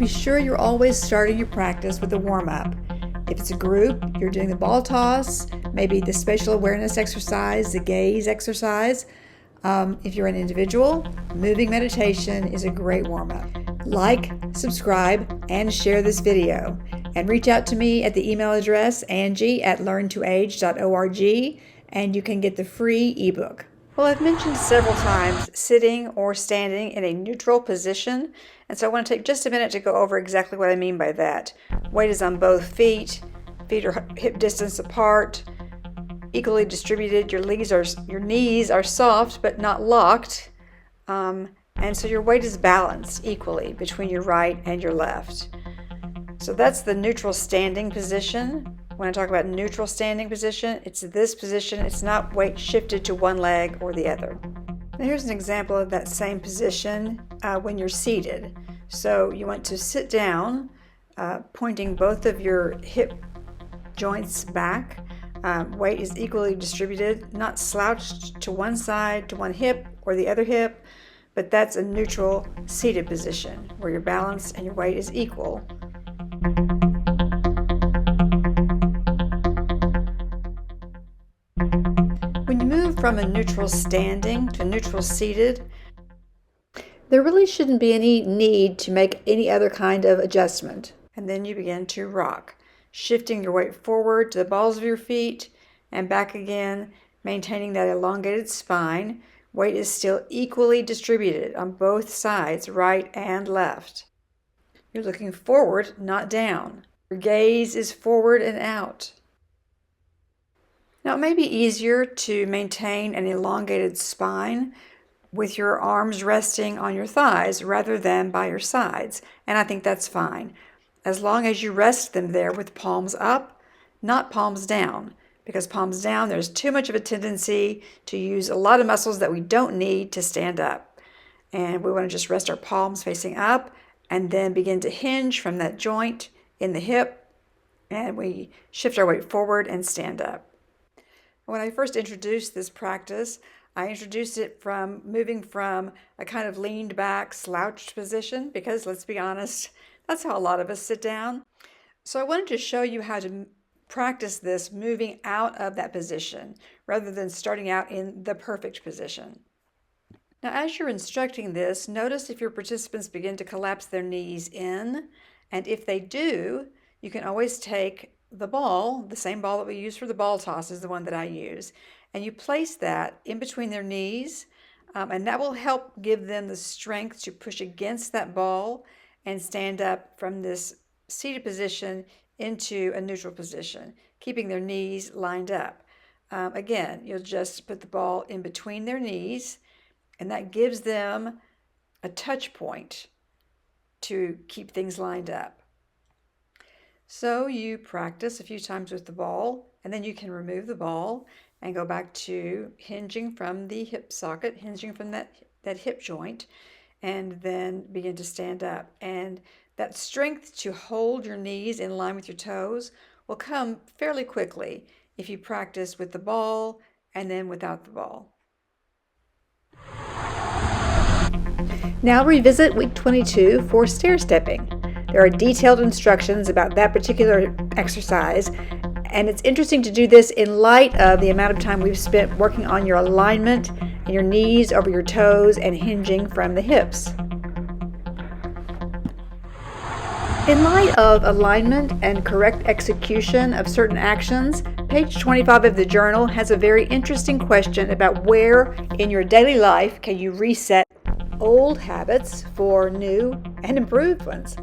Be sure you're always starting your practice with a warm-up. If it's a group, you're doing the ball toss, maybe the spatial awareness exercise, the gaze exercise. If you're an individual, moving meditation is a great warm-up. Like, subscribe, and share this video. And reach out to me at the email address angie@learntoage.org, and you can get the free ebook. Well, I've mentioned several times sitting or standing in a neutral position, and so I want to take just a minute to go over exactly what I mean by that. Weight is on both feet. Feet are hip distance apart, equally distributed. Your knees are soft but not locked, and so your weight is balanced equally between your right and your left. So that's the neutral standing position. When I talk about neutral standing position, it's this position. It's not weight shifted to one leg or the other. Now here's an example of that same position when you're seated. So you want to sit down, pointing both of your hip joints back. Weight is equally distributed, not slouched to one side, to one hip or the other hip, but that's a neutral seated position where your balance and your weight is equal. When you move from a neutral standing to a neutral seated, there really shouldn't be any need to make any other kind of adjustment. And then you begin to rock, shifting your weight forward to the balls of your feet and back again, maintaining that elongated spine. Weight is still equally distributed on both sides, right and left. You're looking forward, not down. Your gaze is forward and out. Now, it may be easier to maintain an elongated spine with your arms resting on your thighs rather than by your sides, and I think that's fine, as long as you rest them there with palms up, not palms down, because palms down, there's too much of a tendency to use a lot of muscles that we don't need to stand up. And we want to just rest our palms facing up and then begin to hinge from that joint in the hip, and we shift our weight forward and stand up. When I first introduced this practice, I introduced it from moving from a kind of leaned back, slouched position, because let's be honest, that's how a lot of us sit down. So I wanted to show you how to practice this moving out of that position rather than starting out in the perfect position. Now, as you're instructing this, notice if your participants begin to collapse their knees in, and if they do, you can always take the ball, the same ball that we use for the ball toss is the one that I use, and you place that in between their knees, and that will help give them the strength to push against that ball and stand up from this seated position into a neutral position, keeping their knees lined up. Again, you'll just put the ball in between their knees, and that gives them a touch point to keep things lined up. So you practice a few times with the ball, and then you can remove the ball and go back to hinging from the hip socket, hinging from that hip joint, and then begin to stand up. And that strength to hold your knees in line with your toes will come fairly quickly if you practice with the ball and then without the ball. Now revisit week 22 for stair stepping. There are detailed instructions about that particular exercise, and it's interesting to do this in light of the amount of time we've spent working on your alignment and your knees over your toes and hinging from the hips. In light of alignment and correct execution of certain actions, page 25 of the journal has a very interesting question about where in your daily life can you reset old habits for new and improved ones.